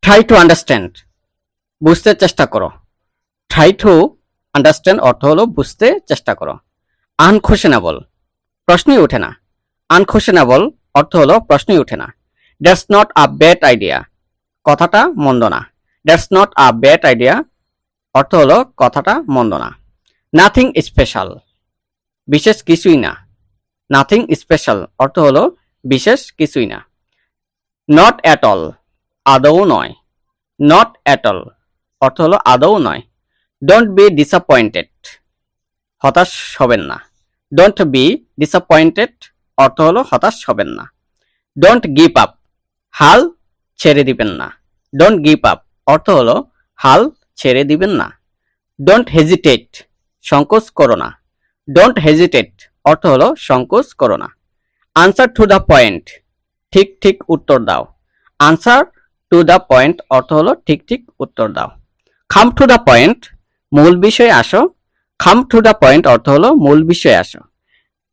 Try to understand, বুঝতে চেষ্টা করো। ট্রাই টু আন্ডারস্ট্যান্ড অর্থ হলো বুঝতে চেষ্টা করো। আনকোয়েশনেবল, প্রশ্নই ওঠে না। আনকোয়েশনেবল অর্থ হলো প্রশ্নই ওঠে না। That's not a bad idea, কথাটা মন্দ না। That's not a bad idea অর্থ হলো কথাটা মন্দ না। নাথিং স্পেশাল, বিশেষ কিছুই না। নাথিং স্পেশাল অর্থ হলো বিশেষ কিছুই না। নট অ্যাট অল, আদৌ নয়। নট অ্যাট অল অর্থ হলো আদৌ নয়। ডোন্ট বি ডিসঅ্যাপয়েন্টেড, হতাশ হবেন না। ডোন্ট বি ডিসঅ্যাপয়েন্টেড অর্থ হলো হতাশ হবেন না। ডোন্ট গিভ আপ, হাল ছেড়ে দিবেন না। ডোন্ট গিভ আপ অর্থ হলো হাল ছেড়ে দিবেন না। ডোন্ট হেজিটেট, সংকোচ করো না। ডোন্ট হেজিটেট অর্থ হলো সংকোচ করো না। আনসার টু দ্য পয়েন্ট, ঠিক ঠিক উত্তর দাও। আনসার টু দ্য পয়েন্ট অর্থ হলো ঠিক ঠিক উত্তর দাও। কাম টু দ্য পয়েন্ট, মূল বিষয়ে আসো। কাম টু দ্য পয়েন্ট অর্থ হলো মূল বিষয়ে আসো।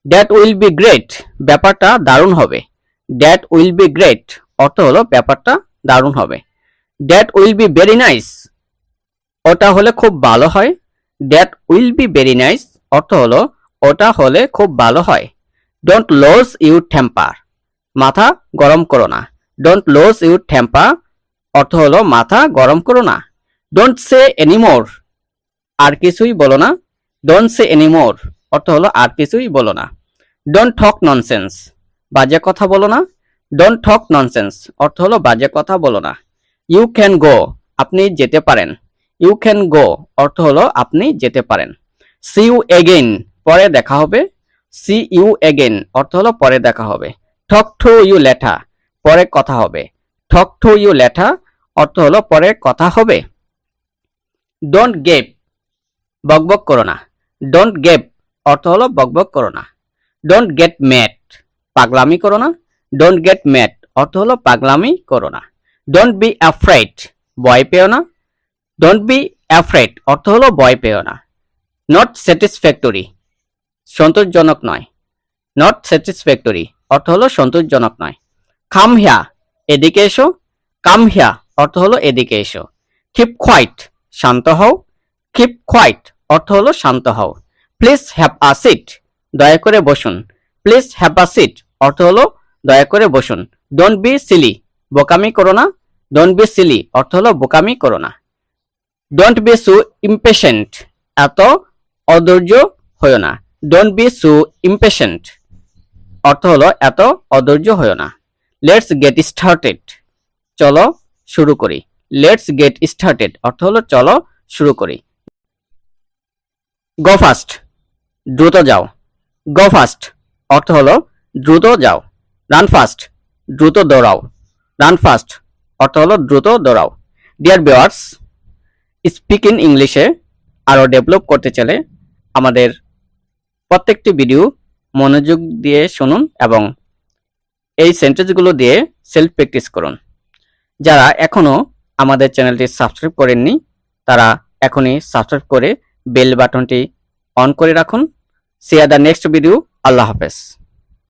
দ্যাট উইল বি গ্রেট, ব্যাপারটা দারুণ হবে। দ্যাট উইল বি গ্রেট অর্থ হলো ব্যাপারটা দারুণ হবে। That will be very nice, ওটা হলে খুব ভালো হয়। That will be very nice অর্থ হলো ওটা হলে খুব ভালো হয়। ডোন্ট লস ইউর টেম্পার, মাথা গরম করো না। ডোন্ট লস ইউর টেম্পার অর্থ হলো মাথা গরম করো না। ডোন্ট সে এনিমোর, আর কিছুই বলো না। ডোন্ট সে এনিমোর অর্থ হলো আর কিছুই বলো না। ডোন্ট টক ননসেন্স, বাজে কথা বলো না। ডোন্ট টক ননসেন্স অর্থ হলো বাজে কথা বলো না। ইউ ক্যান গো, আপনি যেতে পারেন। ইউ ক্যান গো অর্থ হলো আপনি যেতে পারেন। সি ইউ এগেইন, পরে দেখা হবে। সি ইউ এগেইন অর্থ হলো পরে দেখা হবে। টক টু ইউ লেটার, পরে কথা হবে। টক টু ইউ লেটার অর্থ হলো পরে কথা হবে। ডোন্ট গেভ, বকবক করো না। ডোন্ট গেভ অর্থ হলো বকবক করো না। ডোন্ট গেট ম্যাড, পাগলামি করো না। ডোন্ট গেট ম্যাড অর্থ হলো পাগলামি করো না। ডোন্ট বি অ্যাফ্রেড, ভয় পেও না। ডোন্ট বি অ্যাফ্রেড অর্থ হলো ভয় পেও না। নট স্যাটিসফ্যাক্টরি, সন্তোষজনক নয়। নট স্যাটিসফ্যাক্টরি অর্থ হলো সন্তোষজনক নয়। কাম হিয়া, এদিকে এসো। কাম হিয়া অর্থ হলো এদিকে এসো। কিপ কোয়াইট, শান্ত হও। কিপ কোয়াইট অর্থ হলো শান্ত হও। প্লিজ হ্যাভ আ সিট, দয়া করে বসুন। প্লিজ হ্যাভ আ সিট অর্থ হলো দয়া করে বসুন। ডোন্ট বি সিলি, বোকামি করো না। ডোন্ট বি সিলি অর্থ হলো বোকামি করো না। ডোন্ট বি সো ইম্পেশেন্ট, এত অধৈর্য হয়ো না। ডোন্ট বি সো ইম্পেশেন্ট অর্থ হলো এত অধৈর্য হয়ো না। লেটস গেট স্টার্টেড, চলো শুরু করি। লেটস গেট স্টার্টেড অর্থ হলো চলো শুরু করি। গো ফাস্ট, দ্রুত যাও। গো ফাস্ট অর্থ হলো দ্রুত যাও। রান ফাস্ট, দ্রুত দৌড়াও। রান ফাস্ট অর্থ হলো দ্রুত দৌড়াও। ডিয়ার ভিউয়ার্স, স্পিক ইন ইংলিশে আরও ডেভেলপ করতে চাইলে আমাদের প্রত্যেকটি ভিডিও মনোযোগ দিয়ে শুনুন এবং এই সেন্টেন্সগুলো দিয়ে সেলফ প্র্যাকটিস করুন। যারা এখনও আমাদের চ্যানেলটি সাবস্ক্রাইব করেননি তারা এখনই সাবস্ক্রাইব করে বেল বাটনটি অন করে রাখুন। See are the next video. আল্লাহ হাফেজ।